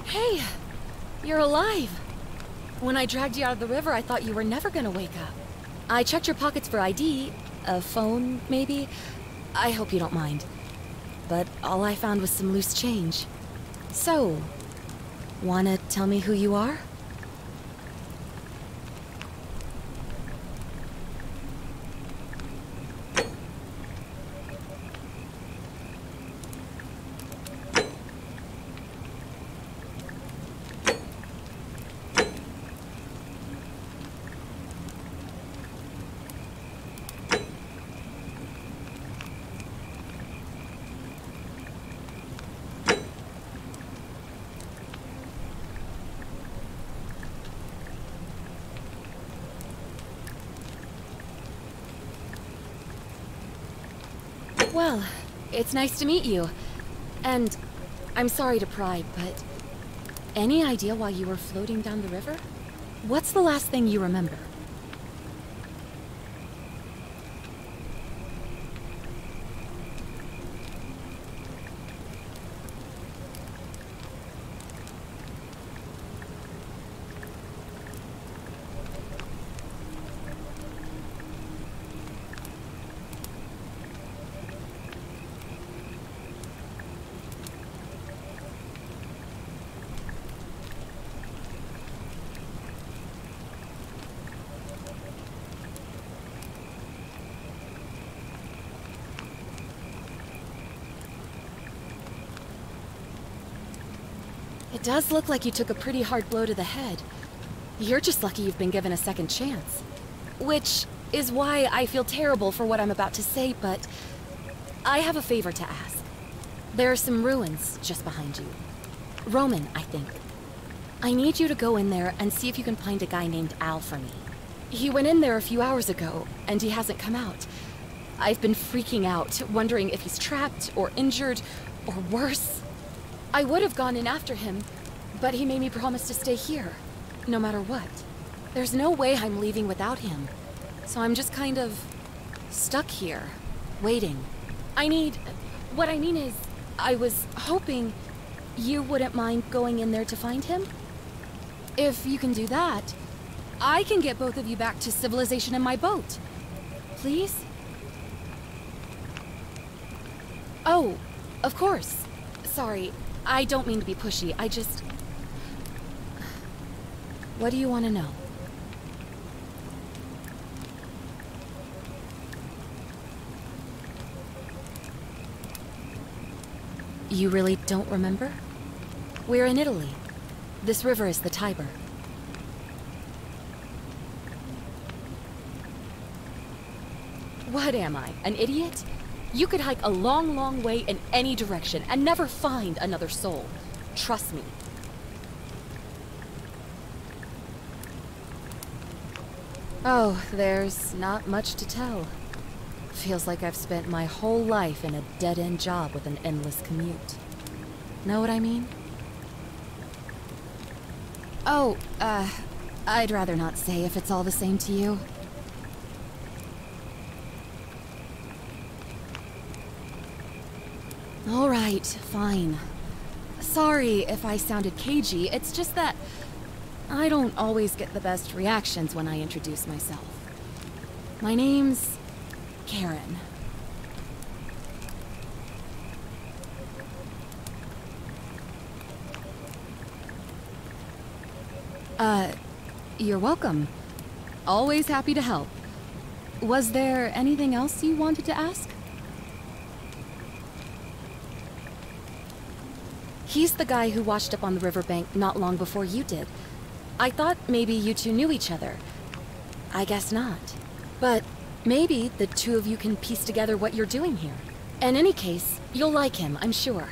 Hey, you're alive. When I dragged you out of the river, I thought you were never gonna wake up. I checked your pockets for ID, a phone, maybe. I hope you don't mind. But all I found was some loose change. So, wanna tell me who you are? Well, it's nice to meet you. And I'm sorry to pry, but any idea why you were floating down the river? What's the last thing you remember? It does look like you took a pretty hard blow to the head. You're just lucky you've been given a second chance. Which is why I feel terrible for what I'm about to say, but I have a favor to ask. There are some ruins just behind you. Roman, I think. I need you to go in there and see if you can find a guy named Al for me. He went in there a few hours ago, and he hasn't come out. I've been freaking out, wondering if he's trapped, or injured, or worse. I would have gone in after him, but he made me promise to stay here, no matter what. There's no way I'm leaving without him, so I'm just kind of stuck here, waiting. What I mean is, I was hoping you wouldn't mind going in there to find him. If you can do that, I can get both of you back to civilization in my boat. Please? Oh, of course. Sorry. I don't mean to be pushy, I just... What do you want to know? You really don't remember? We're in Italy. This river is the Tiber. What am I, an idiot? You could hike a long, long way in any direction and never find another soul. Trust me. Oh, there's not much to tell. Feels like I've spent my whole life in a dead-end job with an endless commute. Know what I mean? Oh, I'd rather not say if it's all the same to you. All right, fine. Sorry if I sounded cagey, it's just that I don't always get the best reactions when I introduce myself. My name's Karen. You're welcome. Always happy to help. Was there anything else you wanted to ask? He's the guy who washed up on the riverbank not long before you did. I thought maybe you two knew each other. I guess not. But maybe the two of you can piece together what you're doing here. In any case, you'll like him, I'm sure.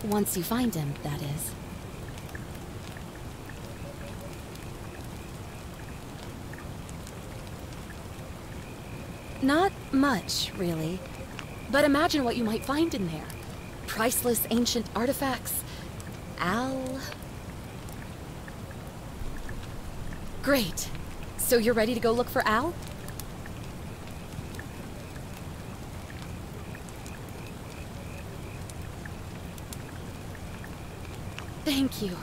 Once you find him, that is. Not much, really. But imagine what you might find in there. Priceless ancient artifacts. Al... Great. So you're ready to go look for Al? Thank you.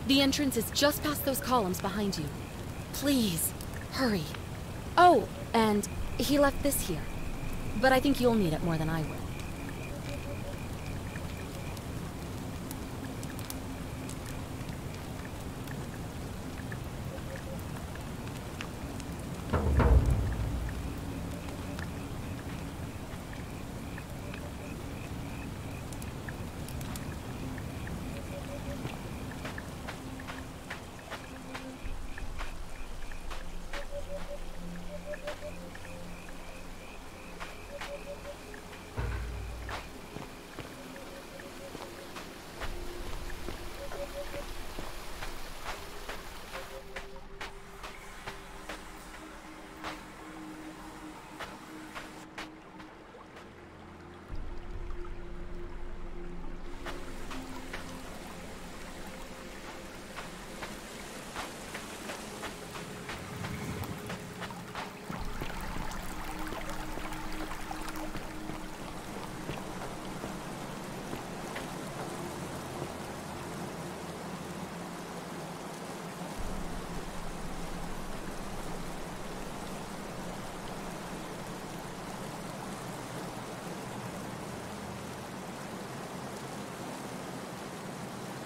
The entrance is just past those columns behind you. Please, hurry. Oh, and he left this here. But I think you'll need it more than I will.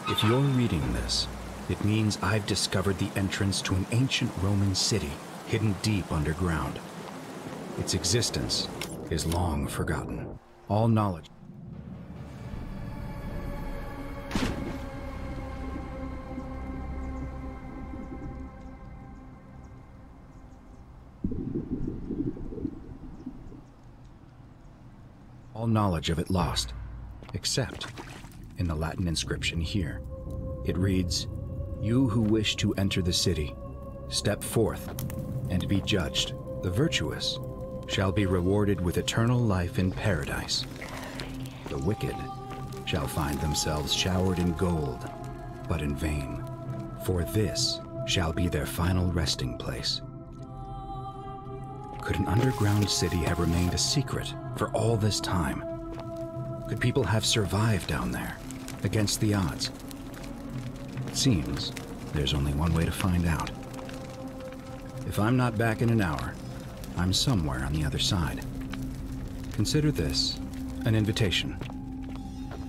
If you're reading this, it means I've discovered the entrance to an ancient Roman city hidden deep underground. Its existence is long forgotten. All knowledge. All knowledge of it lost, except in the Latin inscription here. It reads, "You who wish to enter the city, step forth and be judged. The virtuous shall be rewarded with eternal life in paradise. The wicked shall find themselves showered in gold, but in vain, for this shall be their final resting place." Could an underground city have remained a secret for all this time? Could people have survived down there, against the odds? It seems there's only one way to find out. If I'm not back in an hour, I'm somewhere on the other side. Consider this an invitation,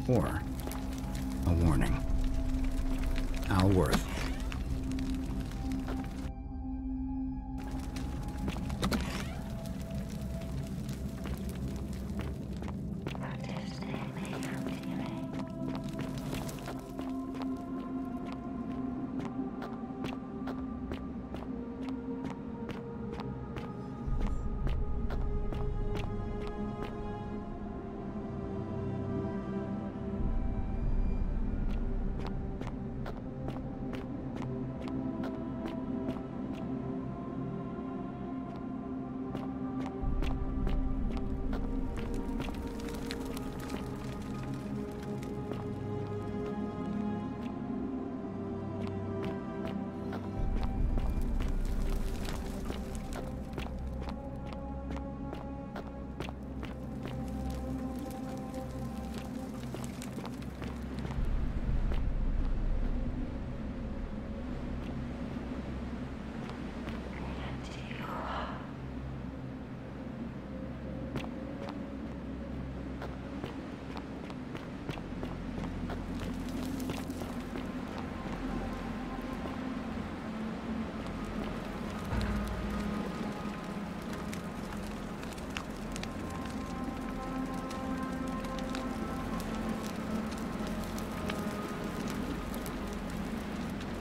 or a warning. Al Worth.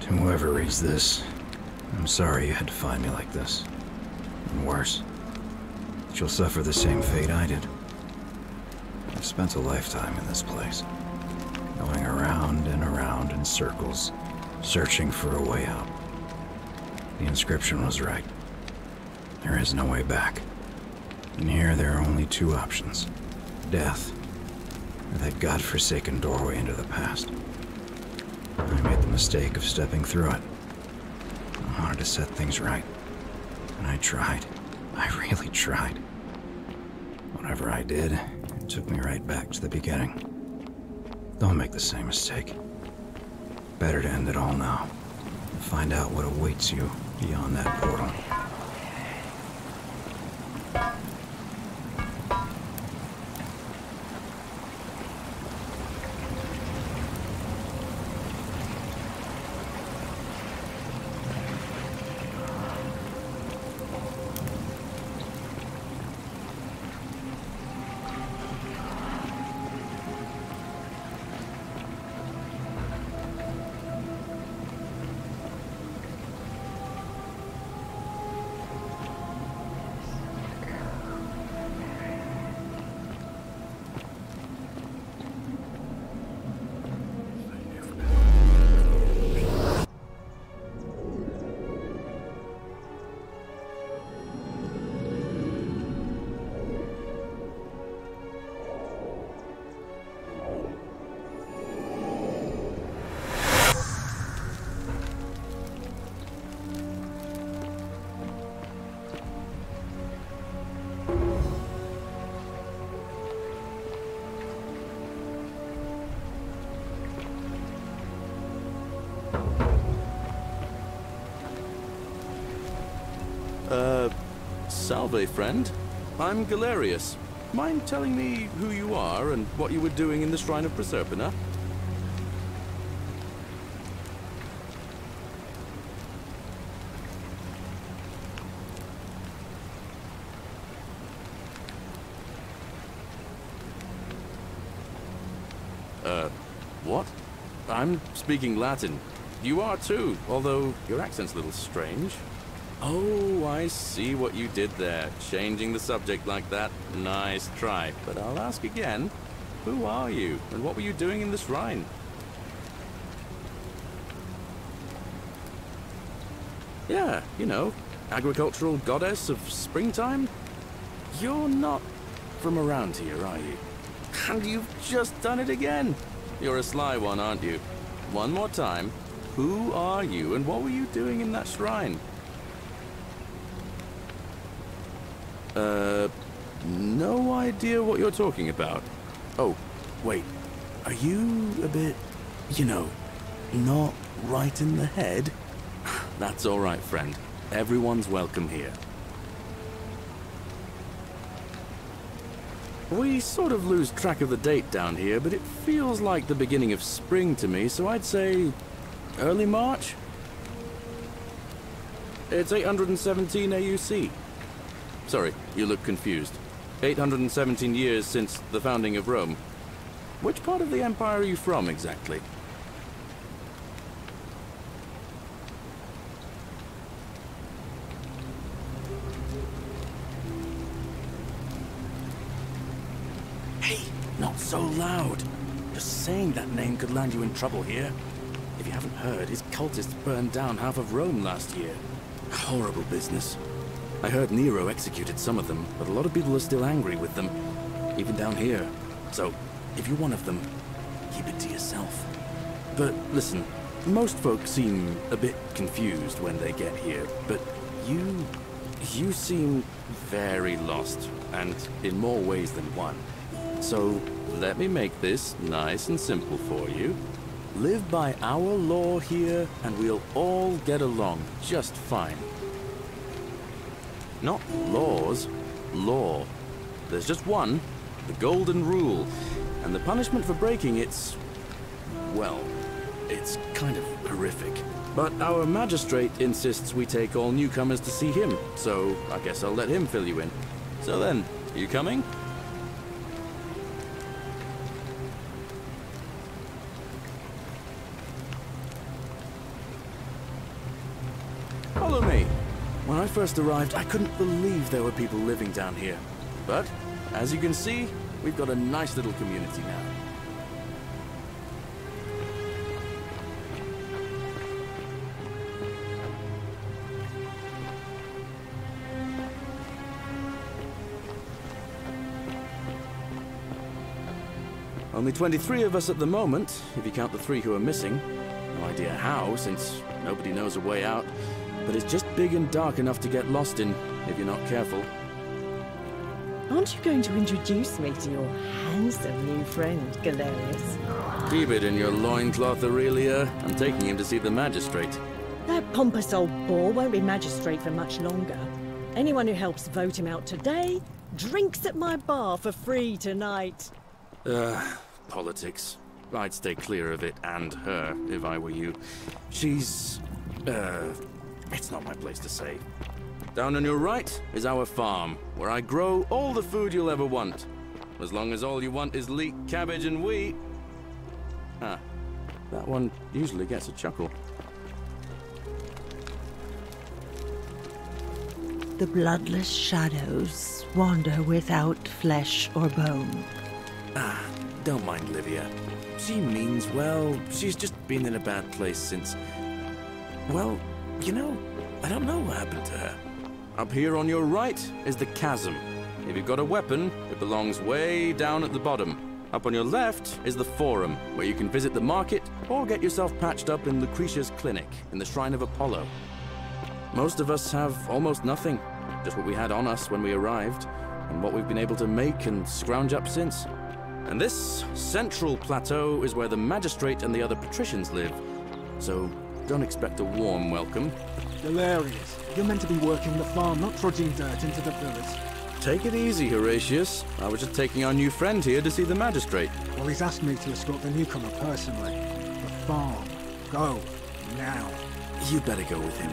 To whoever reads this, I'm sorry you had to find me like this. And worse, that you'll suffer the same fate I did. I've spent a lifetime in this place, going around and around in circles, searching for a way out. The inscription was right. There is no way back. And here there are only two options: death, or that godforsaken doorway into the past. I made the mistake of stepping through it. I wanted to set things right. And I tried. I really tried. Whatever I did, it took me right back to the beginning. Don't make the same mistake. Better to end it all now. Find out what awaits you beyond that portal. Salve, friend. I'm Galerius. Mind telling me who you are and what you were doing in the Shrine of Proserpina? What? I'm speaking Latin. You are too, although your accent's a little strange. Oh, I see what you did there. Changing the subject like that. Nice try. But I'll ask again. Who are you? And what were you doing in the shrine? Yeah, you know, agricultural goddess of springtime? You're not from around here, are you? And you've just done it again. You're a sly one, aren't you? One more time. Who are you and what were you doing in that shrine? No idea what you're talking about. Oh, wait. Are you a bit, you know, not right in the head? That's all right, friend. Everyone's welcome here. We sort of lose track of the date down here, but it feels like the beginning of spring to me, so I'd say early March? It's 817 AUC. Sorry, you look confused. 817 years since the founding of Rome. Which part of the Empire are you from, exactly? Hey, not so loud. Just saying that name could land you in trouble here. If you haven't heard, his cultists burned down half of Rome last year. Horrible business. I heard Nero executed some of them, but a lot of people are still angry with them, even down here. So, if you're one of them, keep it to yourself. But listen, most folks seem a bit confused when they get here, but you seem very lost, and in more ways than one. So, let me make this nice and simple for you. Live by our law here, and we'll all get along just fine. Not laws, law. There's just one, the golden rule, and the punishment for breaking it's, well, it's kind of horrific. But our magistrate insists we take all newcomers to see him, so I guess I'll let him fill you in. So then, you coming? Follow me. When I first arrived, I couldn't believe there were people living down here. But, as you can see, we've got a nice little community now. Only 23 of us at the moment, if you count the 3 who are missing. No idea how, since nobody knows a way out. But it's just big and dark enough to get lost in, if you're not careful. Aren't you going to introduce me to your handsome new friend, Galerius? Keep it in your loincloth, Aurelia. I'm taking him to see the magistrate. That pompous old bore won't be magistrate for much longer. Anyone who helps vote him out today drinks at my bar for free tonight. Politics. I'd stay clear of it and her if I were you. She's... it's not my place to say. Down on your right is our farm, where I grow all the food you'll ever want. As long as all you want is leek, cabbage, and wheat. Ah, that one usually gets a chuckle. The bloodless shadows wander without flesh or bone. Ah, don't mind Livia. She means well. She's just been in a bad place since... Well, you know, I don't know what happened to her. Up here on your right is the chasm. If you've got a weapon, it belongs way down at the bottom. Up on your left is the forum, where you can visit the market or get yourself patched up in Lucretia's clinic in the Shrine of Apollo. Most of us have almost nothing, just what we had on us when we arrived, and what we've been able to make and scrounge up since. And this central plateau is where the magistrate and the other patricians live, so don't expect a warm welcome. Hilarious. You're meant to be working the farm, not trudging dirt into the villas. Take it easy, Horatius. I was just taking our new friend here to see the magistrate. Well, he's asked me to escort the newcomer personally. The farm. Go. Now. You better go with him.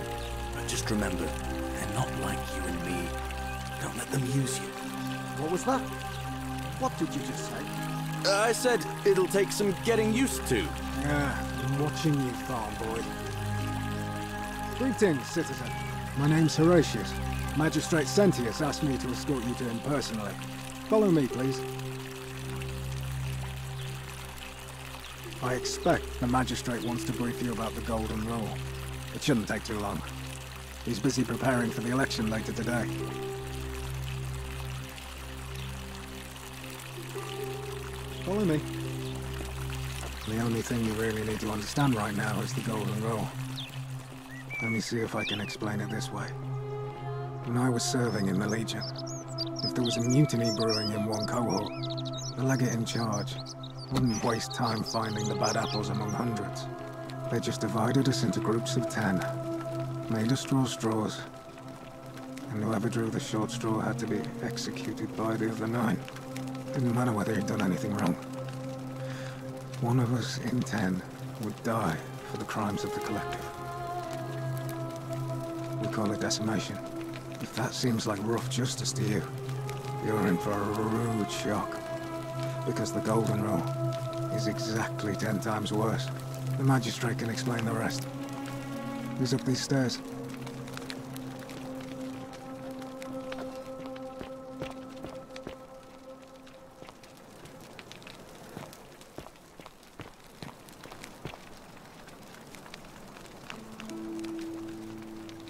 But just remember, they're not like you and me. Don't let them use you. What was that? What did you just say? I said it'll take some getting used to. Yeah, I'm watching you, farm boy. Greetings, citizen. My name's Horatius. Magistrate Sentius asked me to escort you to him personally. Follow me, please. I expect the magistrate wants to brief you about the Golden Rule. It shouldn't take too long. He's busy preparing for the election later today. Follow me. The only thing you really need to understand right now is the Golden Rule. Let me see if I can explain it this way. When I was serving in the Legion, if there was a mutiny brewing in one cohort, the legate in charge wouldn't waste time finding the bad apples among hundreds. They just divided us into groups of 10, made us draw straws, and whoever drew the short straw had to be executed by the other 9. Didn't matter whether he'd done anything wrong. One of us in 10 would die for the crimes of the collective. We call it decimation. If that seems like rough justice to you, you're in for a rude shock. Because the Golden Rule is exactly 10 times worse. The magistrate can explain the rest. Who's up these stairs?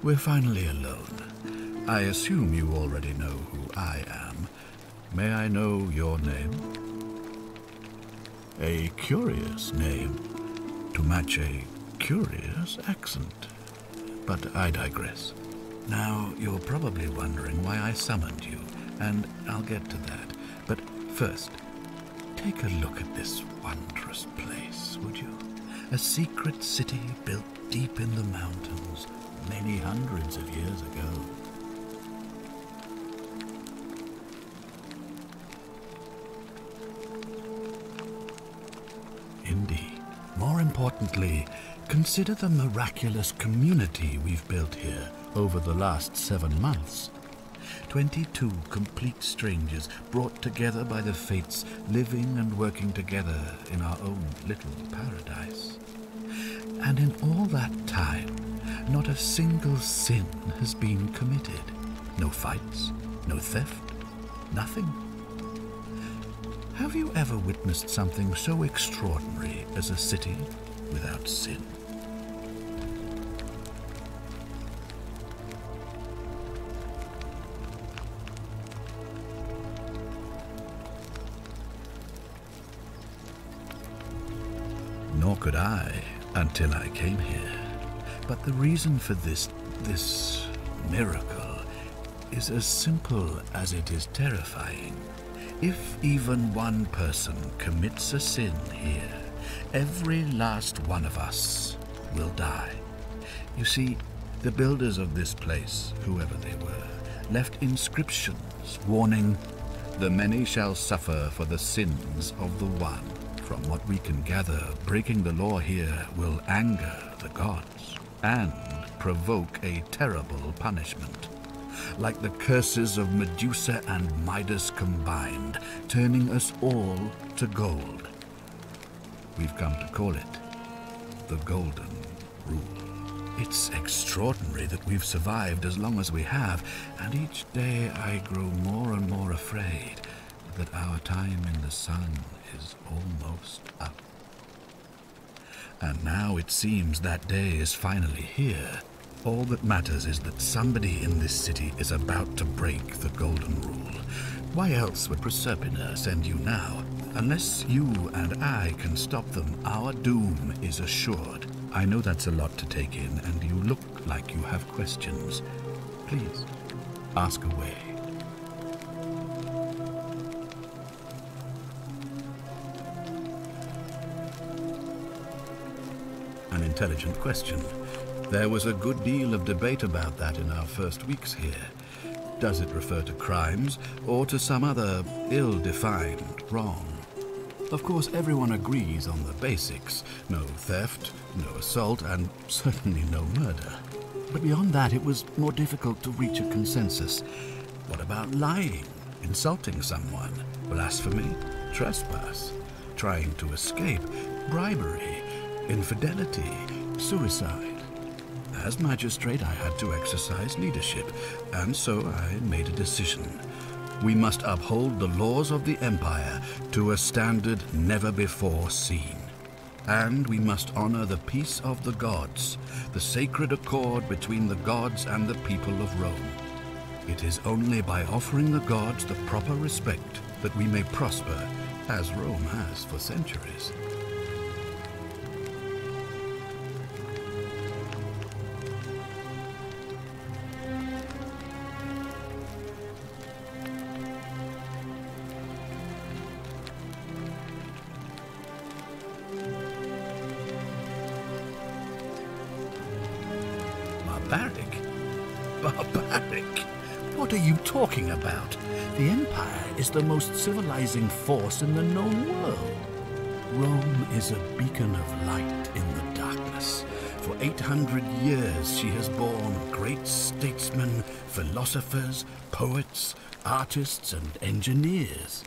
We're finally alone. I assume you already know who I am. May I know your name? A curious name, to match a curious accent. But I digress. Now, you're probably wondering why I summoned you, and I'll get to that. But first, take a look at this wondrous place, would you? A secret city built deep in the mountains, many hundreds of years ago. Indeed. More importantly, consider the miraculous community we've built here over the last 7 months. 22 complete strangers brought together by the fates, living and working together in our own little paradise. And in all that time, not a single sin has been committed. No fights, no theft, nothing. Have you ever witnessed something so extraordinary as a city without sin? Nor could I until I came here. But the reason for this miracle is as simple as it is terrifying. If even one person commits a sin here, every last one of us will die. You see, the builders of this place, whoever they were, left inscriptions warning, "The many shall suffer for the sins of the one." From what we can gather, breaking the law here will anger the gods and provoke a terrible punishment. Like the curses of Medusa and Midas combined, turning us all to gold. We've come to call it the Golden Rule. It's extraordinary that we've survived as long as we have, and each day I grow more and more afraid that our time in the sun is almost up. And now it seems that day is finally here. All that matters is that somebody in this city is about to break the Golden Rule. Why else would Proserpina send you now? Unless you and I can stop them, our doom is assured. I know that's a lot to take in, and you look like you have questions. Please, ask away. An intelligent question. There was a good deal of debate about that in our first weeks here. Does it refer to crimes or to some other ill-defined wrong? Of course, everyone agrees on the basics. No theft, no assault, and certainly no murder. But beyond that, it was more difficult to reach a consensus. What about lying, insulting someone, blasphemy, trespass, trying to escape, bribery, infidelity, suicide? As magistrate, I had to exercise leadership, and so I made a decision. We must uphold the laws of the Empire to a standard never before seen. And we must honor the peace of the gods, the sacred accord between the gods and the people of Rome. It is only by offering the gods the proper respect that we may prosper, as Rome has for centuries. Barbaric? What are you talking about? The Empire is the most civilizing force in the known world. Rome is a beacon of light in the darkness. For 800 years she has borne great statesmen, philosophers, poets, artists, and engineers.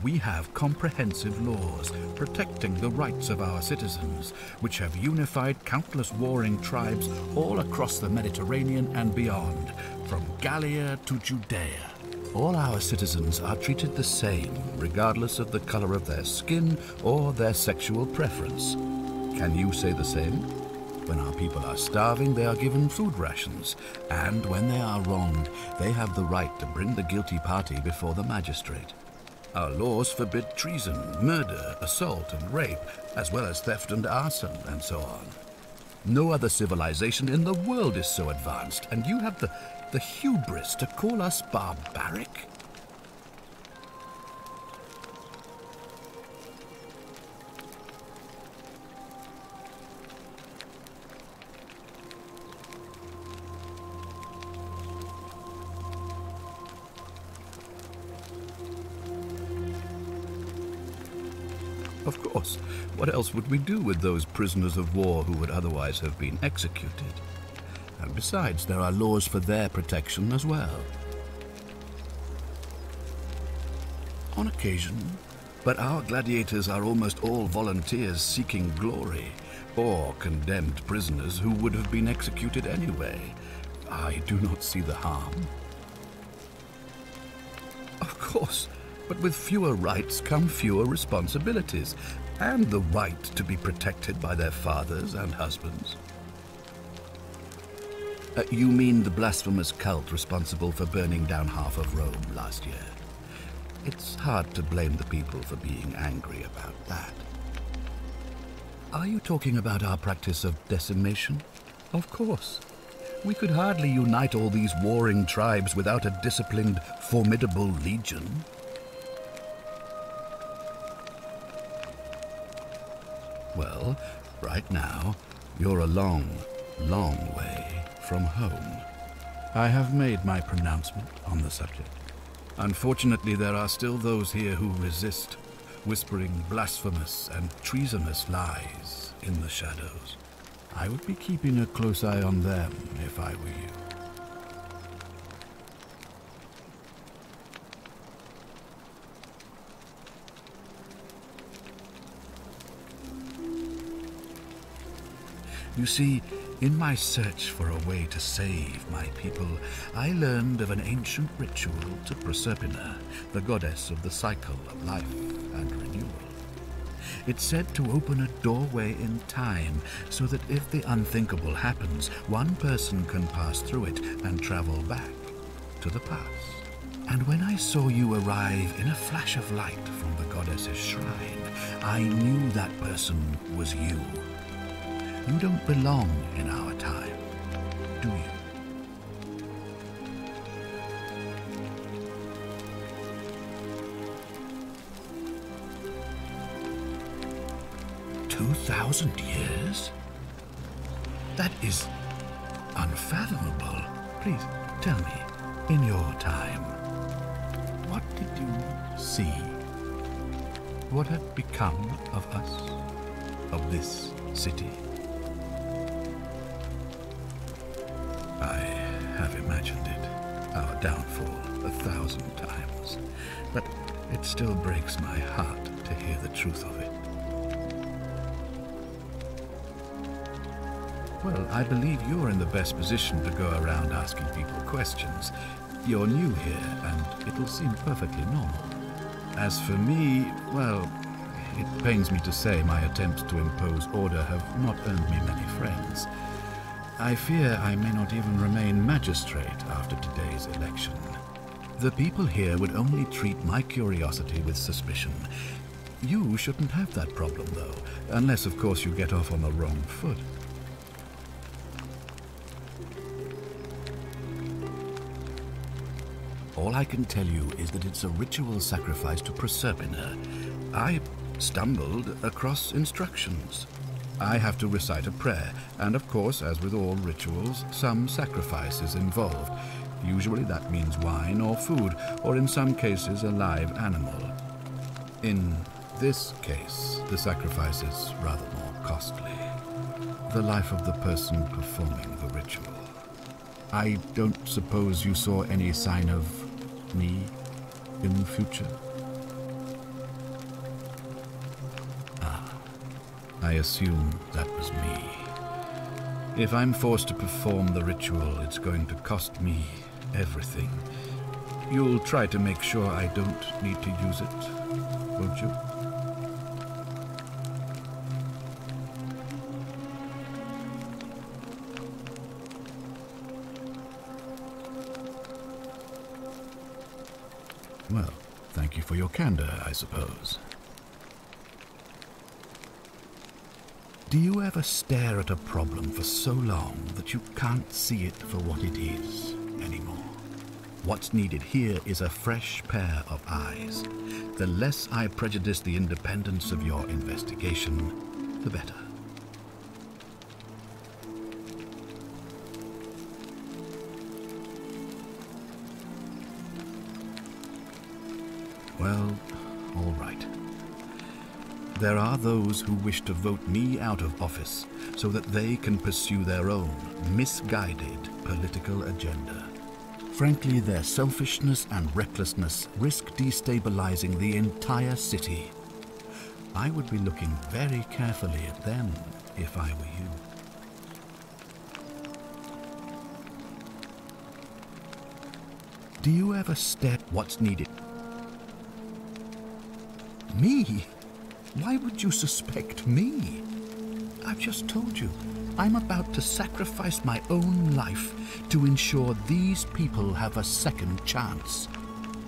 We have comprehensive laws protecting the rights of our citizens, which have unified countless warring tribes all across the Mediterranean and beyond, from Gallia to Judea. All our citizens are treated the same, regardless of the color of their skin or their sexual preference. Can you say the same? When our people are starving, they are given food rations, and when they are wronged, they have the right to bring the guilty party before the magistrate. Our laws forbid treason, murder, assault, and rape, as well as theft and arson, and so on. No other civilization in the world is so advanced, and you have the hubris to call us barbaric? Of course. What else would we do with those prisoners of war who would otherwise have been executed? And besides, there are laws for their protection as well. On occasion, but our gladiators are almost all volunteers seeking glory, or condemned prisoners who would have been executed anyway. I do not see the harm. Of course. But with fewer rights come fewer responsibilities, and the right to be protected by their fathers and husbands. You mean the blasphemous cult responsible for burning down half of Rome last year? It's hard to blame the people for being angry about that. Are you talking about our practice of decimation? Of course. We could hardly unite all these warring tribes without a disciplined, formidable legion. Well, right now, you're a long, long way from home. I have made my pronouncement on the subject. Unfortunately, there are still those here who resist, whispering blasphemous and treasonous lies in the shadows. I would be keeping a close eye on them if I were you. You see, in my search for a way to save my people, I learned of an ancient ritual to Proserpina, the goddess of the cycle of life and renewal. It's said to open a doorway in time, so that if the unthinkable happens, one person can pass through it and travel back to the past. And when I saw you arrive in a flash of light from the goddess's shrine, I knew that person was you. You don't belong in our time, do you? "2,000 years? That is unfathomable. Please tell me, in your time, what did you see? What had become of us, of this city?" I have imagined it, our downfall, 1,000 times, but it still breaks my heart to hear the truth of it. Well, I believe you're in the best position to go around asking people questions. You're new here, and it'll seem perfectly normal. As for me, well, it pains me to say my attempts to impose order have not earned me many friends. I fear I may not even remain magistrate after today's election. The people here would only treat my curiosity with suspicion. You shouldn't have that problem, though, unless, of course, you get off on the wrong foot. All I can tell you is that it's a ritual sacrifice to Proserpina. I stumbled across instructions. I have to recite a prayer, and of course, as with all rituals, some sacrifice is involved. Usually that means wine or food, or in some cases a live animal. In this case, the sacrifice is rather more costly. The life of the person performing the ritual. I don't suppose you saw any sign of me in the future? I assume that was me. If I'm forced to perform the ritual, it's going to cost me everything. You'll try to make sure I don't need to use it, won't you? Well, thank you for your candor, I suppose. Do you ever stare at a problem for so long that you can't see it for what it is anymore? What's needed here is a fresh pair of eyes. The less I prejudice the independence of your investigation, the better. Well, all right. There are those who wish to vote me out of office so that they can pursue their own misguided political agenda. Frankly, their selfishness and recklessness risk destabilizing the entire city. I would be looking very carefully at them if I were you. Do you ever step what's needed? Me? Why would you suspect me? I've just told you, I'm about to sacrifice my own life to ensure these people have a second chance.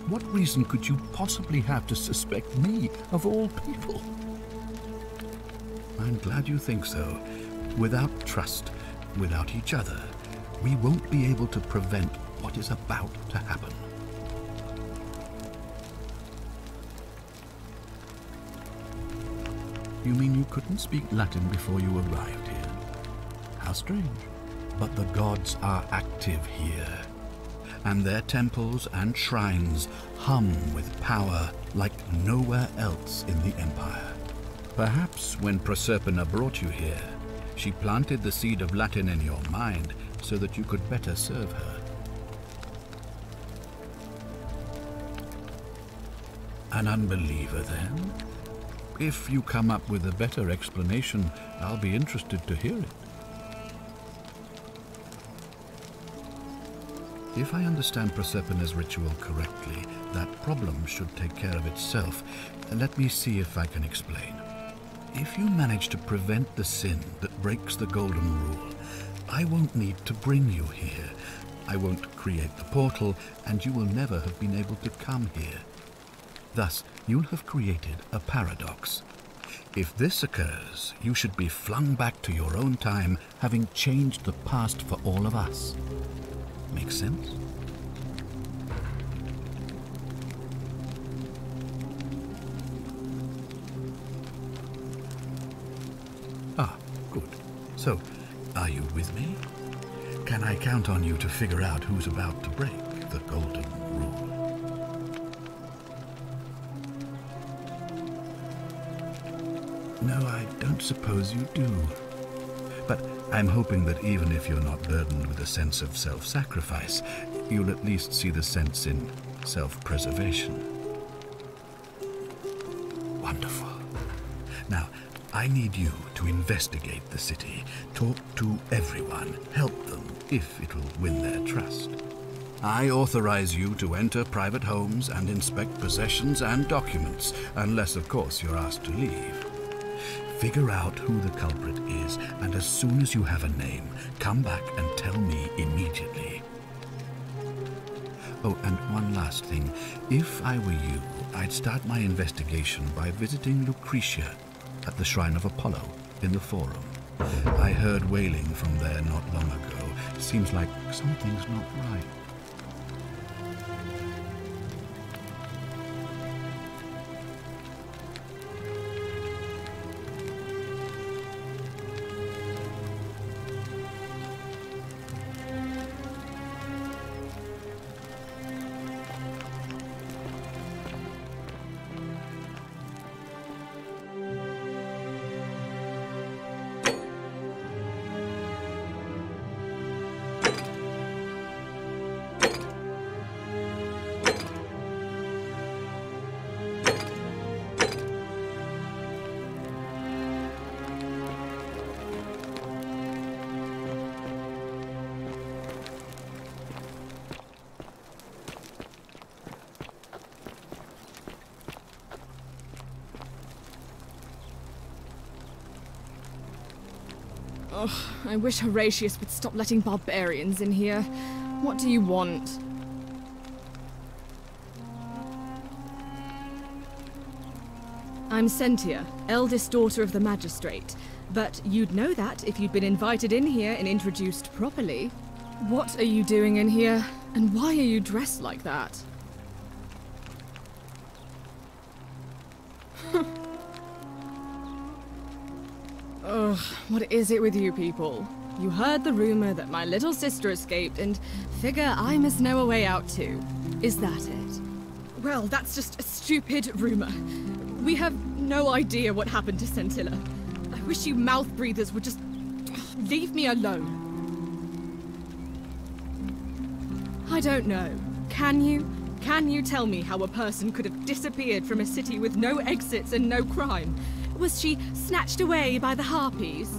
What reason could you possibly have to suspect me, of all people? I'm glad you think so. Without trust, without each other, we won't be able to prevent what is about to happen. You mean you couldn't speak Latin before you arrived here? How strange. But the gods are active here, and their temples and shrines hum with power like nowhere else in the Empire. Perhaps when Proserpina brought you here, she planted the seed of Latin in your mind so that you could better serve her. An unbeliever, then? If you come up with a better explanation, I'll be interested to hear it. If I understand Proserpina's ritual correctly, that problem should take care of itself. Let me see if I can explain. If you manage to prevent the sin that breaks the Golden Rule, I won't need to bring you here. I won't create the portal, and you will never have been able to come here. Thus, you'll have created a paradox. If this occurs, you should be flung back to your own time, having changed the past for all of us. Make sense? Ah, good. So, are you with me? Can I count on you to figure out who's about to break the Golden Rule? No, I don't suppose you do. But I'm hoping that even if you're not burdened with a sense of self-sacrifice, you'll at least see the sense in self-preservation. Wonderful. Now, I need you to investigate the city, talk to everyone, help them if it will win their trust. I authorize you to enter private homes and inspect possessions and documents, unless, of course, you're asked to leave. Figure out who the culprit is, and as soon as you have a name, come back and tell me immediately. Oh, and one last thing. If I were you, I'd start my investigation by visiting Lucretia at the Shrine of Apollo in the Forum. I heard wailing from there not long ago. Seems like something's not right. Oh, I wish Horatius would stop letting barbarians in here. What do you want? I'm Sentia, eldest daughter of the magistrate. But you'd know that if you'd been invited in here and introduced properly. What are you doing in here? And why are you dressed like that? Ugh, what is it with you people? You heard the rumor that my little sister escaped and figure I must know a way out too. Is that it? Well, that's just a stupid rumor. We have no idea what happened to Scintilla. I wish you mouth breathers would just leave me alone. I don't know. Can you? Can you tell me how a person could have disappeared from a city with no exits and no crime? Was she snatched away by the harpies?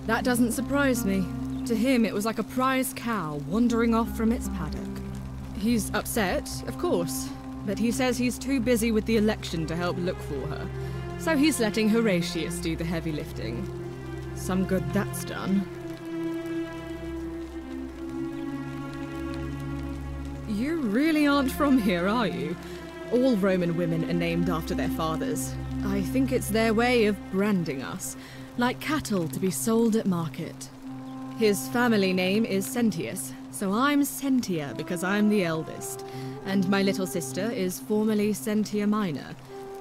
That doesn't surprise me. To him, it was like a prize cow wandering off from its paddock. He's upset, of course, but he says he's too busy with the election to help look for her. So he's letting Horatius do the heavy lifting. Some good that's done. You really aren't from here, are you? All Roman women are named after their fathers. I think it's their way of branding us, like cattle to be sold at market. His family name is Sentius, so I'm Sentia because I'm the eldest. And my little sister is formerly Sentia Minor,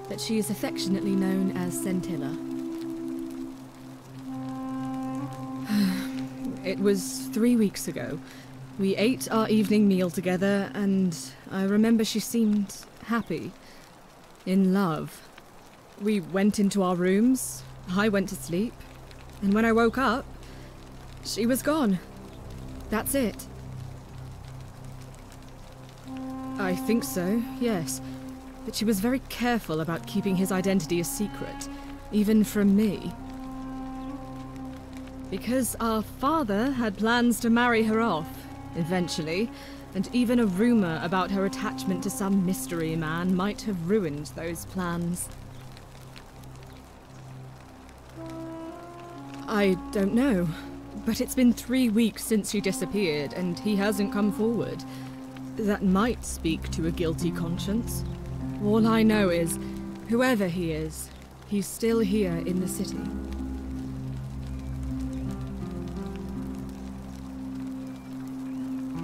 but she is affectionately known as Sentilla. It was 3 weeks ago. We ate our evening meal together, and I remember she seemed happy. In love. We went into our rooms, I went to sleep, and when I woke up, she was gone. That's it. I think so, yes. But she was very careful about keeping his identity a secret, even from me. Because our father had plans to marry her off, eventually, and even a rumor about her attachment to some mystery man might have ruined those plans. I don't know, but it's been 3 weeks since she disappeared, and he hasn't come forward. That might speak to a guilty conscience. All I know is, whoever he is, he's still here in the city.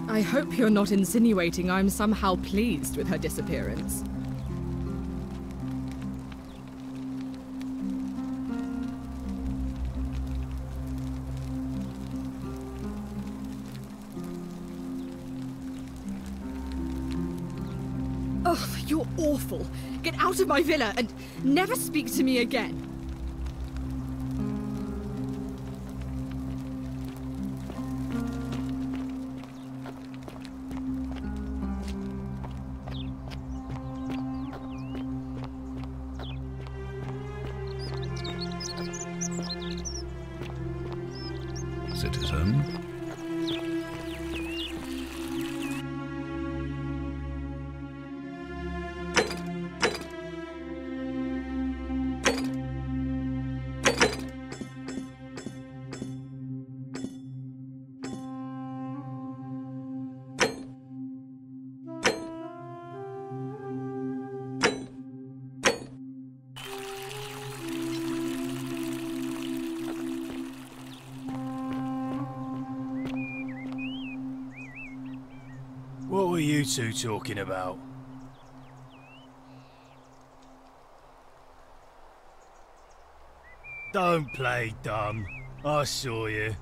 I hope you're not insinuating I'm somehow pleased with her disappearance. Oh, you're awful. Get out of my villa and never speak to me again. Citizen. What were you two talking about? Don't play dumb. I saw you.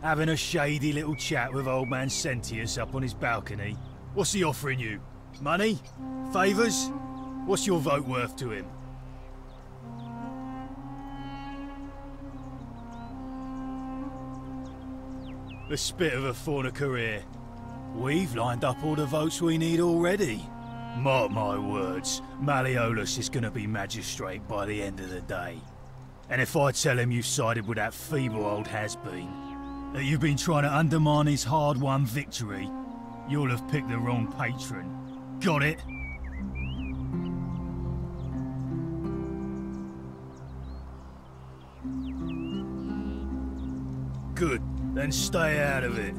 Having a shady little chat with old man Sentius up on his balcony. What's he offering you? Money? Favours? What's your vote worth to him? The spit of a fauna career. We've lined up all the votes we need already. Mark my words, Malleolus is going to be magistrate by the end of the day. And if I tell him you sided with that feeble old has-been, that you've been trying to undermine his hard-won victory, you'll have picked the wrong patron. Got it? Good, then stay out of it.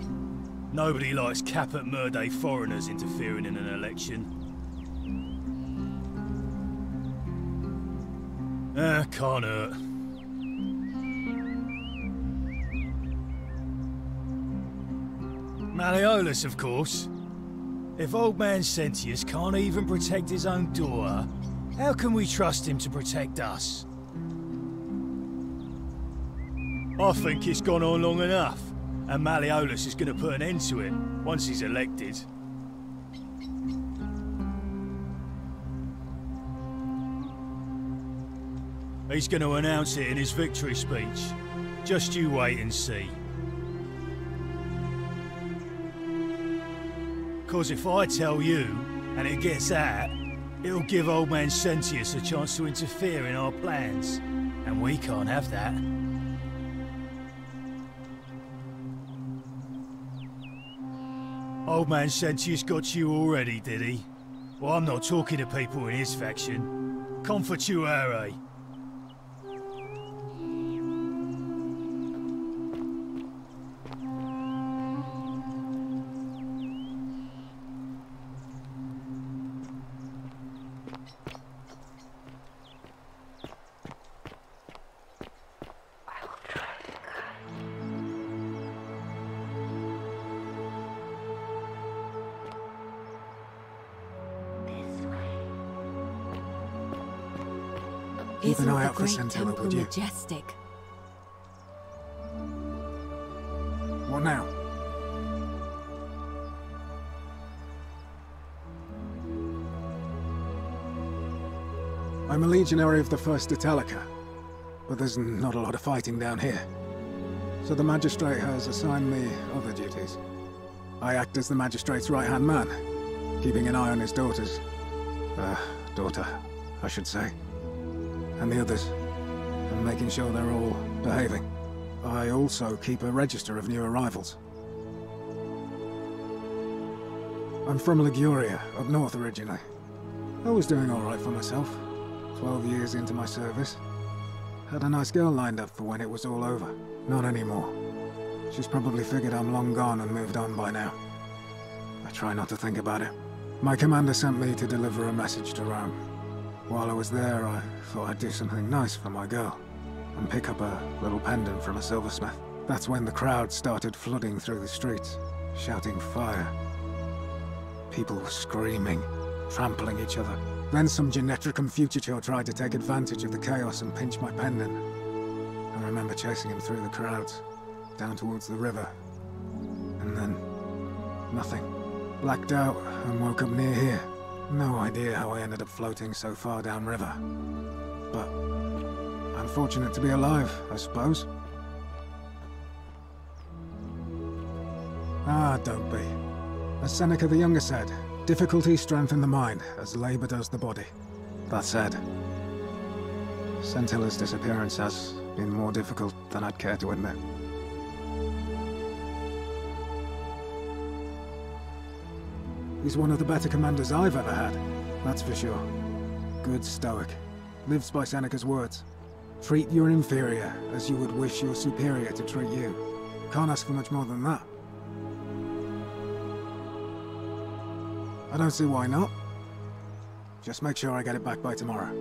Nobody likes Caput Murday foreigners interfering in an election. Can't hurt. Malleolus, of course. If old man Sentius can't even protect his own daughter, how can we trust him to protect us? I think it's gone on long enough. And Malleolus is going to put an end to it, once he's elected. He's going to announce it in his victory speech. Just you wait and see. 'Cause if I tell you, and it gets out, it'll give old man Sentius a chance to interfere in our plans. And we can't have that. Old man Sentius got you already, did he? Well, I'm not talking to people in his faction. Confituare. Keep an Isn't eye the out for great Scintilla, temple would you? majestic? What now? I'm a legionary of the First Italica, but there's not a lot of fighting down here. So the Magistrate has assigned me other duties. I act as the Magistrate's right-hand man, keeping an eye on his daughters. Daughter, I should say. And the others, and making sure they're all behaving. I also keep a register of new arrivals. I'm from Liguria, up north originally. I was doing alright for myself. 12 years into my service. Had a nice girl lined up for when it was all over. Not anymore. She's probably figured I'm long gone and moved on by now. I try not to think about it. My commander sent me to deliver a message to Rome. While I was there, I thought I'd do something nice for my girl, and pick up a little pendant from a silversmith. That's when the crowd started flooding through the streets, shouting fire. People were screaming, trampling each other. Then some Genetricum Fugitor tried to take advantage of the chaos and pinch my pendant. I remember chasing him through the crowds, down towards the river. And then, nothing. Blacked out and woke up near here. No idea how I ended up floating so far downriver. But I'm fortunate to be alive, I suppose. Ah, don't be. As Seneca the Younger said, difficulty strengthens the mind, as labor does the body. That said, Scintilla's disappearance has been more difficult than I'd care to admit. He's one of the better commanders I've ever had, that's for sure. Good stoic. Lives by Seneca's words. Treat your inferior as you would wish your superior to treat you. Can't ask for much more than that. I don't see why not. Just make sure I get it back by tomorrow.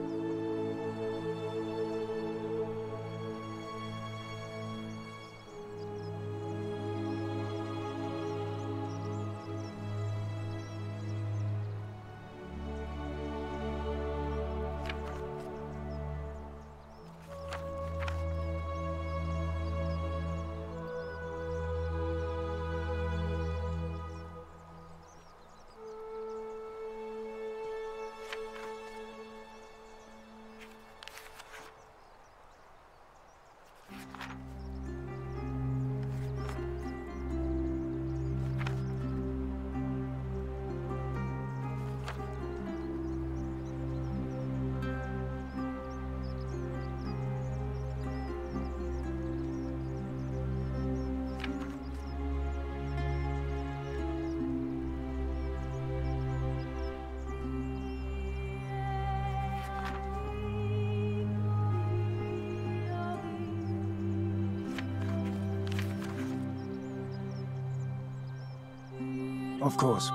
Of course.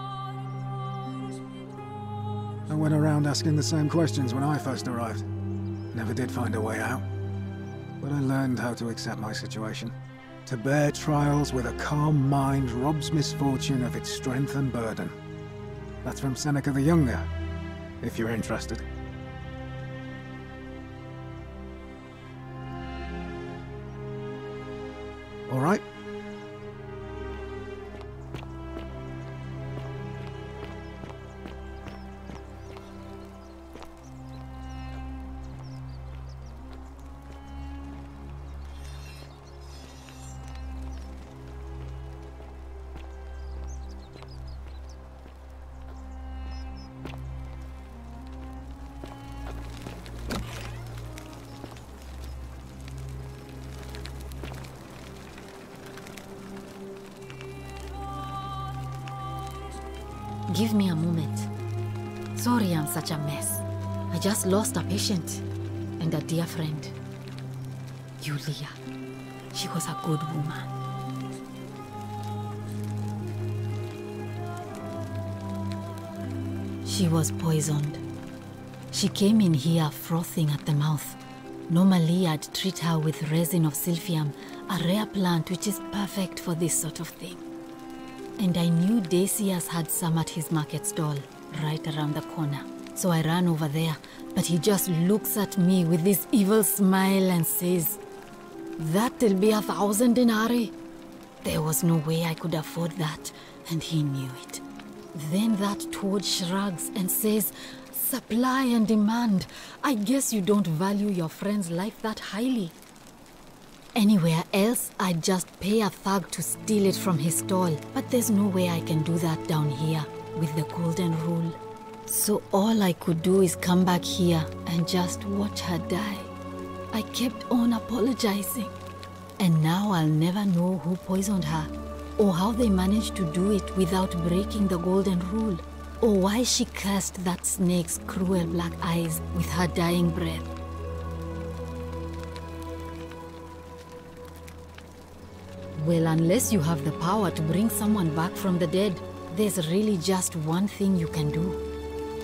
I went around asking the same questions when I first arrived. Never did find a way out. But I learned how to accept my situation. To bear trials with a calm mind robs misfortune of its strength and burden. That's from Seneca the Younger, if you're interested. All right? Give me a moment. Sorry I'm such a mess. I just lost a patient and a dear friend. Julia. She was a good woman. She was poisoned. She came in here frothing at the mouth. Normally I'd treat her with resin of silphium, a rare plant which is perfect for this sort of thing. And I knew Decius had some at his market stall, right around the corner. So I ran over there, but he just looks at me with this evil smile and says, "That'll be 1,000 denarii." There was no way I could afford that, and he knew it. Then that toad shrugs and says, "Supply and demand. I guess you don't value your friend's life that highly." Anywhere else, I'd just pay a thug to steal it from his stall, but there's no way I can do that down here with the golden rule. So all I could do is come back here and just watch her die. I kept on apologizing. And now I'll never know who poisoned her, or how they managed to do it without breaking the golden rule, or why she cursed that snake's cruel black eyes with her dying breath. Well, unless you have the power to bring someone back from the dead, there's really just one thing you can do.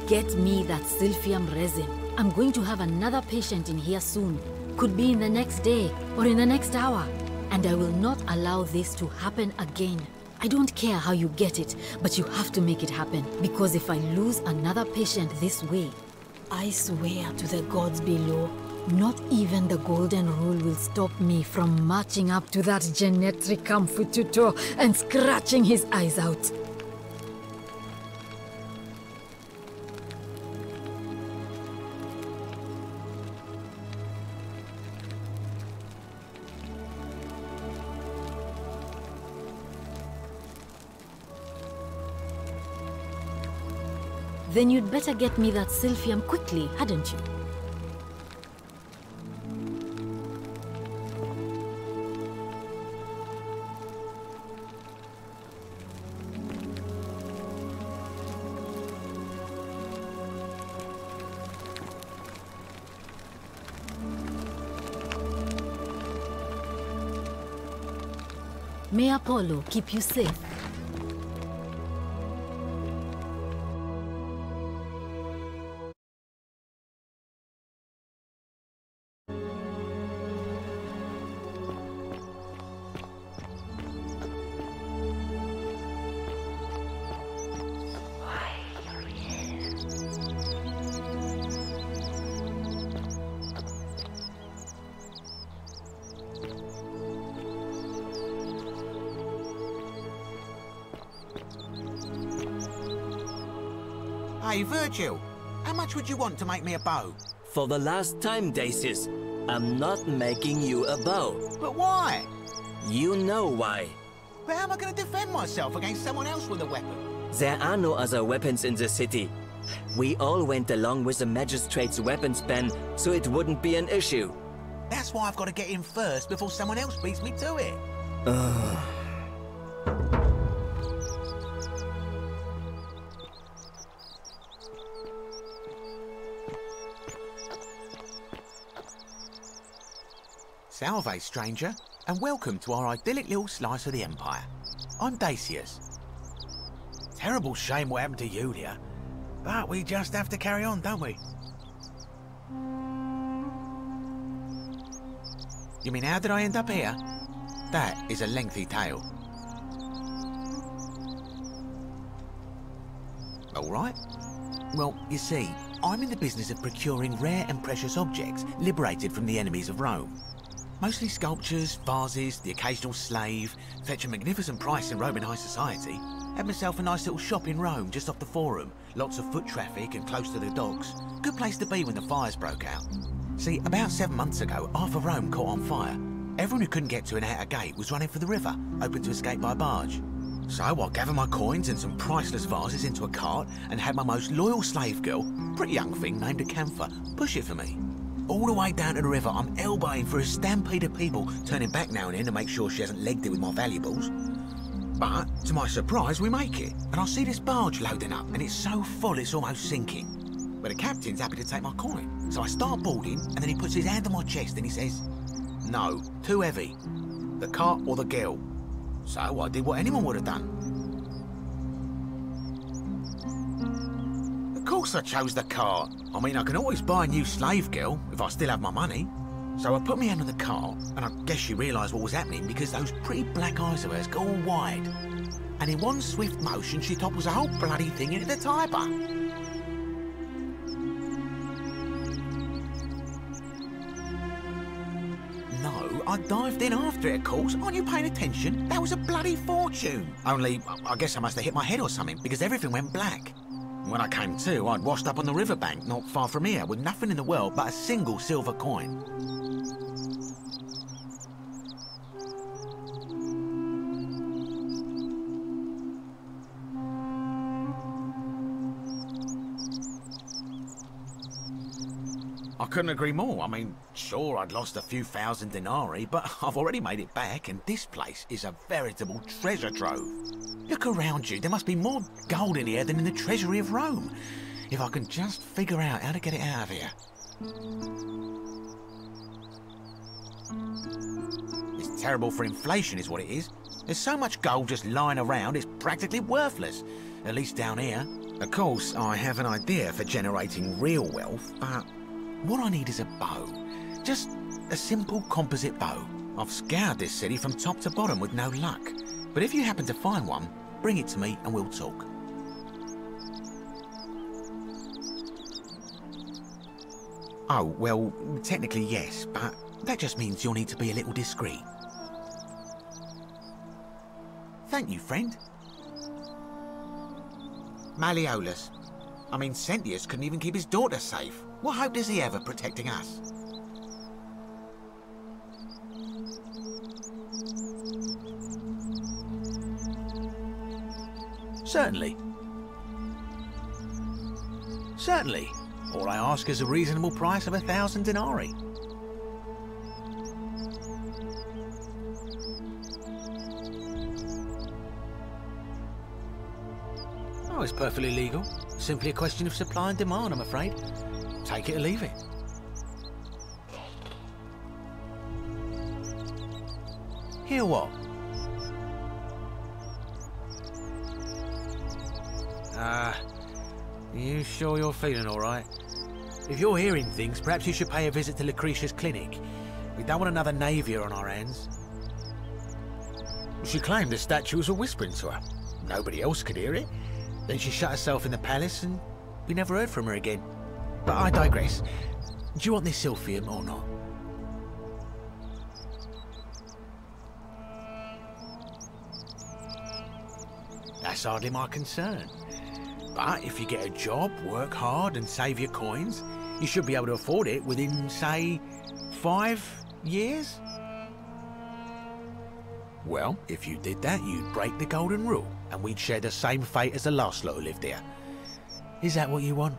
Get me that silphium resin. I'm going to have another patient in here soon. Could be in the next day, or in the next hour. And I will not allow this to happen again. I don't care how you get it, but you have to make it happen. Because if I lose another patient this way, I swear to the gods below, not even the golden rule will stop me from marching up to that Genetricum Fututo and scratching his eyes out. Then you'd better get me that silphium quickly, hadn't you? May Apollo keep you safe. Hey, Virgil, how much would you want to make me a bow? For the last time, Dacius, I'm not making you a bow. But why? You know why. But how am I going to defend myself against someone else with a weapon? There are no other weapons in the city. We all went along with the magistrate's weapons ban, so it wouldn't be an issue. That's why I've got to get in first before someone else beats me to it. Salve, stranger, and welcome to our idyllic little slice of the Empire. I'm Dacius. Terrible shame what happened to Julia, but we just have to carry on, don't we? You mean, how did I end up here? That is a lengthy tale. All right. Well, you see, I'm in the business of procuring rare and precious objects liberated from the enemies of Rome. Mostly sculptures, vases, the occasional slave, fetch a magnificent price in Roman high society. Had myself a nice little shop in Rome, just off the Forum. Lots of foot traffic and close to the docks. Good place to be when the fires broke out. See, about 7 months ago, half of Rome caught on fire. Everyone who couldn't get to an outer gate was running for the river, hoping to escape by barge. So I gathered my coins and some priceless vases into a cart and had my most loyal slave girl, pretty young thing named Acantha, push it for me. All the way down to the river, I'm elbowing for a stampede of people, turning back now and then to make sure she hasn't legged it with my valuables. But, to my surprise, we make it, and I see this barge loading up, and it's so full it's almost sinking. But the captain's happy to take my coin, so I start boarding, and then he puts his hand on my chest and he says, "No, too heavy. The cart or the girl." So I did what anyone would have done. Of course I chose the cart. I mean, I can always buy a new slave girl if I still have my money. So I put my hand on the cart, and I guess she realised what was happening because those pretty black eyes of hers go all wide. And in one swift motion, she topples the whole bloody thing into the tyre. I dived in after it, of course. Aren't you paying attention? That was a bloody fortune. Only, I guess I must have hit my head or something, because everything went black. When I came to, I'd washed up on the riverbank not far from here, with nothing in the world but a single silver coin. I couldn't agree more. I mean, sure, I'd lost a few thousand denarii, but I've already made it back, and this place is a veritable treasure trove. Look around you. There must be more gold in here than in the treasury of Rome. If I can just figure out how to get it out of here. It's terrible for inflation is what it is. There's so much gold just lying around, it's practically worthless. At least down here. Of course, I have an idea for generating real wealth, but what I need is a bow. Just a simple composite bow. I've scoured this city from top to bottom with no luck. But if you happen to find one, bring it to me and we'll talk. Oh, well, technically yes, but that just means you'll need to be a little discreet. Thank you, friend. Malleolus. I mean, Sentius couldn't even keep his daughter safe. What hope does he have of protecting us? Certainly. Certainly. All I ask is a reasonable price of 1,000 denarii. Oh, it's perfectly legal. Simply a question of supply and demand, I'm afraid. Take it or leave it. Hear what? You sure you're feeling all right? If you're hearing things, perhaps you should pay a visit to Lucretia's clinic. We don't want another Navia on our hands. She claimed the statues were whispering to her. Nobody else could hear it. Then she shut herself in the palace and we never heard from her again. But I digress. Do you want this silphium or not? That's hardly my concern. But if you get a job, work hard and save your coins, you should be able to afford it within, say, 5 years? Well, if you did that, you'd break the golden rule, and we'd share the same fate as the last lot who lived here. Is that what you want?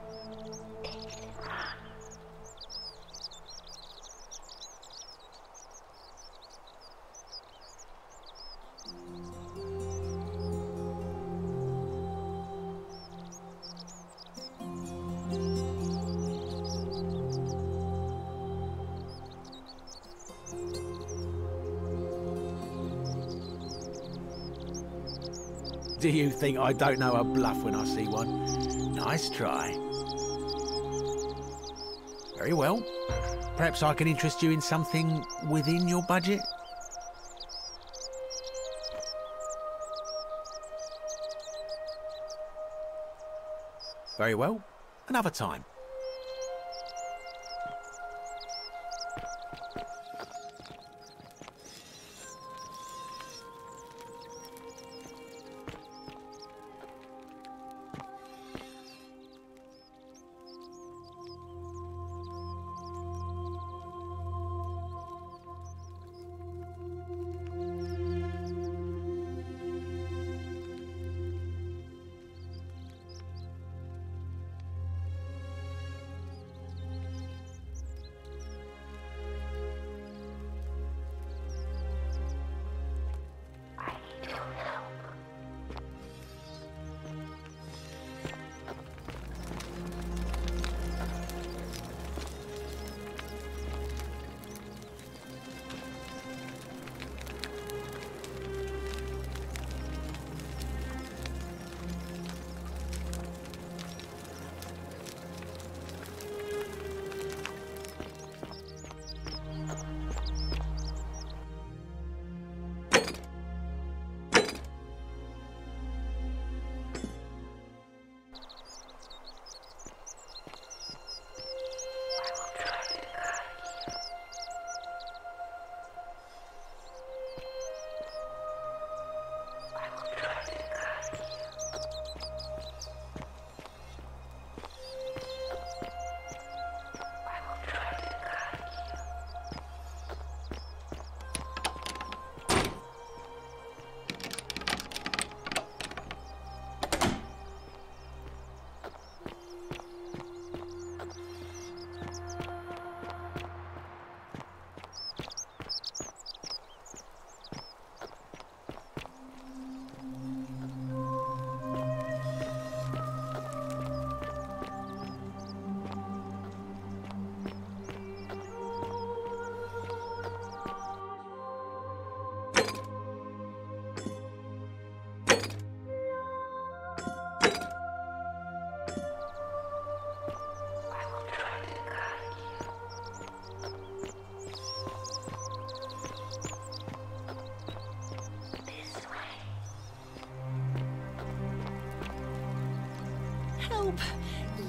Do you think I don't know a bluff when I see one? Nice try. Very well. Perhaps I can interest you in something within your budget? Very well. Another time.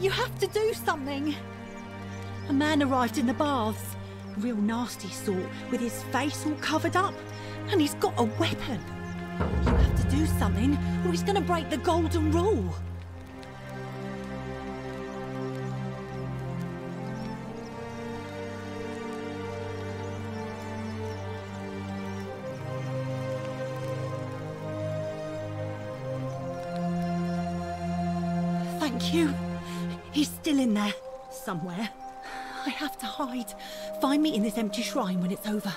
You have to do something. A man arrived in the baths. A real nasty sort, with his face all covered up. And he's got a weapon. You have to do something, or he's gonna break the golden rule. Thank you. He's still in there, somewhere. I have to hide. Find me in this empty shrine when it's over.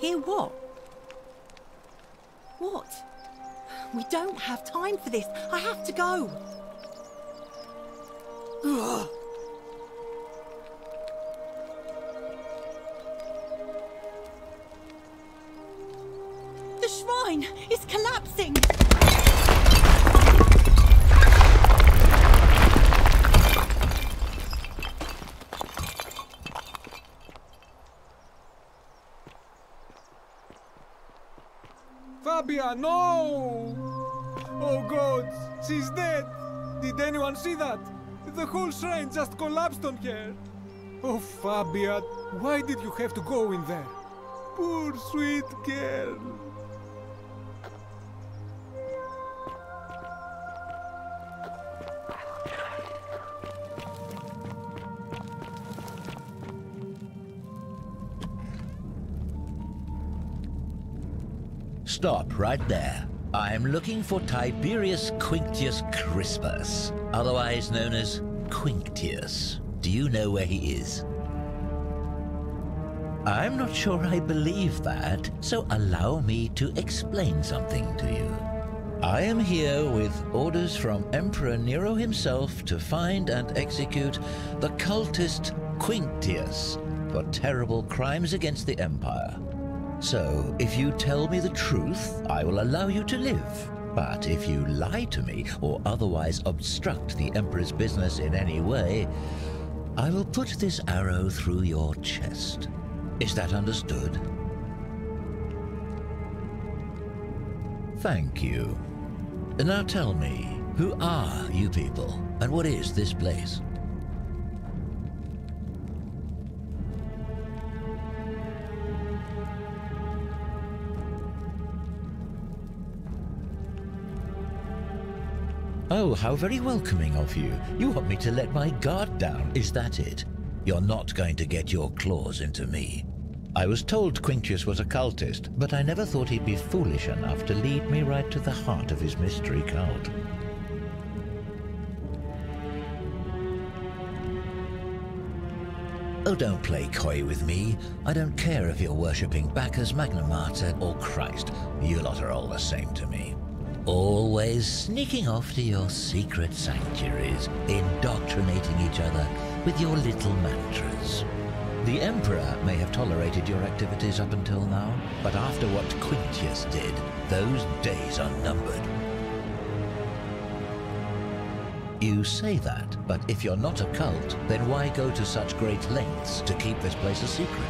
Hear what? What? We don't have time for this. I have to go. Ugh. The shrine is collapsing. Fabia, no! Oh God, she's dead! Did anyone see that? The whole shrine just collapsed on her! Oh Fabia, why did you have to go in there? Poor sweet girl! Stop right there. I'm looking for Tiberius Quinctius Crispus, otherwise known as Quinctius. Do you know where he is? I'm not sure I believe that, so allow me to explain something to you. I am here with orders from Emperor Nero himself to find and execute the cultist Quinctius for terrible crimes against the Empire. So, if you tell me the truth, I will allow you to live. But if you lie to me or otherwise obstruct the Emperor's business in any way, I will put this arrow through your chest. Is that understood? Thank you. Now tell me, who are you people, and what is this place? Oh, how very welcoming of you. You want me to let my guard down, is that it? You're not going to get your claws into me. I was told Quinctius was a cultist, but I never thought he'd be foolish enough to lead me right to the heart of his mystery cult. Oh, don't play coy with me. I don't care if you're worshipping Bacchus, Magna Mater, or Christ. You lot are all the same to me. Always sneaking off to your secret sanctuaries, indoctrinating each other with your little mantras. The Emperor may have tolerated your activities up until now, but after what Quinctius did, those days are numbered. You say that, but if you're not a cult, then why go to such great lengths to keep this place a secret?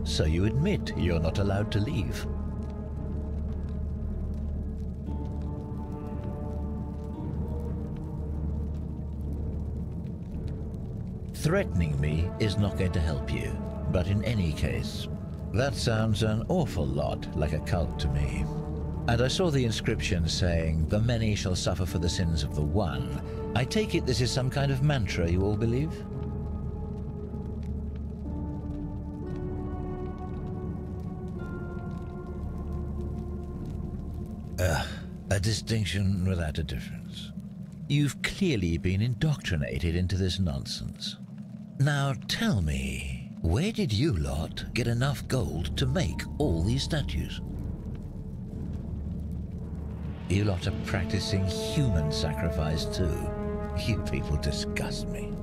So you admit you're not allowed to leave. Threatening me is not going to help you, but in any case, that sounds an awful lot like a cult to me. And I saw the inscription saying, "The many shall suffer for the sins of the one." I take it this is some kind of mantra you all believe? A distinction without a difference. You've clearly been indoctrinated into this nonsense. Now tell me, where did you lot get enough gold to make all these statues? You lot are practicing human sacrifice too. You people disgust me.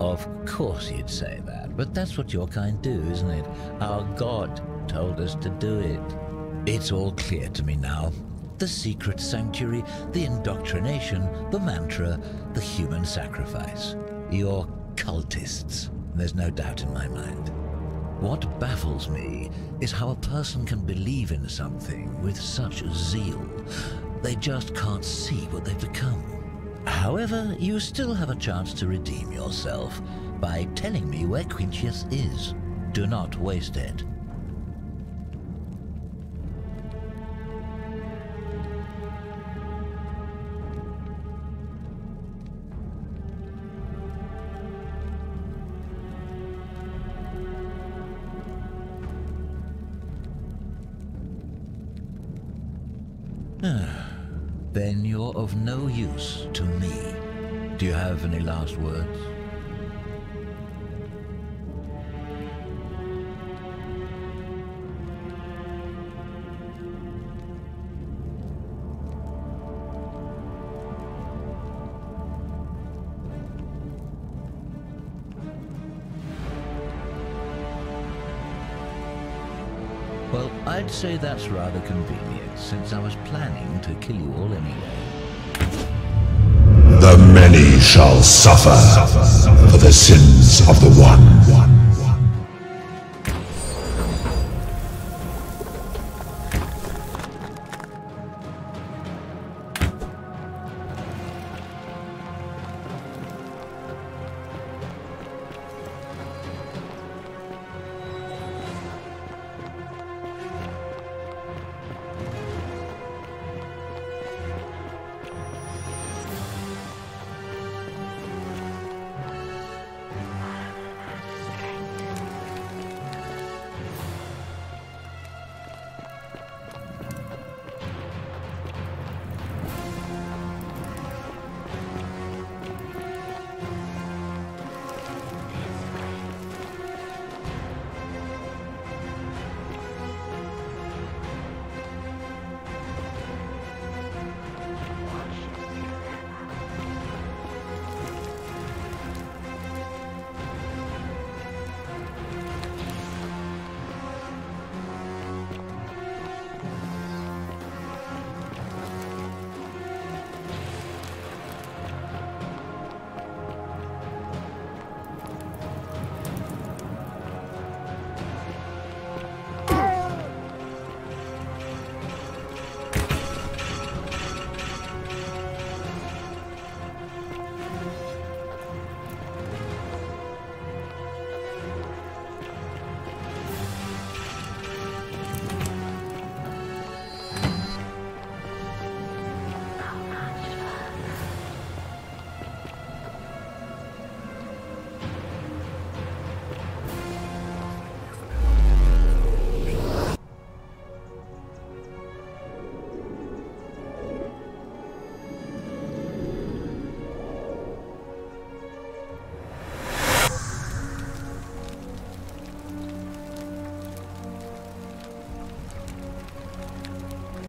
Of course you'd say that, but that's what your kind do, isn't it? Our God told us to do it. It's all clear to me now. The secret sanctuary, the indoctrination, the mantra, the human sacrifice. You're cultists. There's no doubt in my mind. What baffles me is how a person can believe in something with such zeal. They just can't see what they've become. However, you still have a chance to redeem yourself by telling me where Quintius is. Do not waste it. Then you're of no use to me. Do you have any last words? Well, I'd say that's rather convenient, since I was planning to kill you all anyway. The many shall suffer for the sins of the one.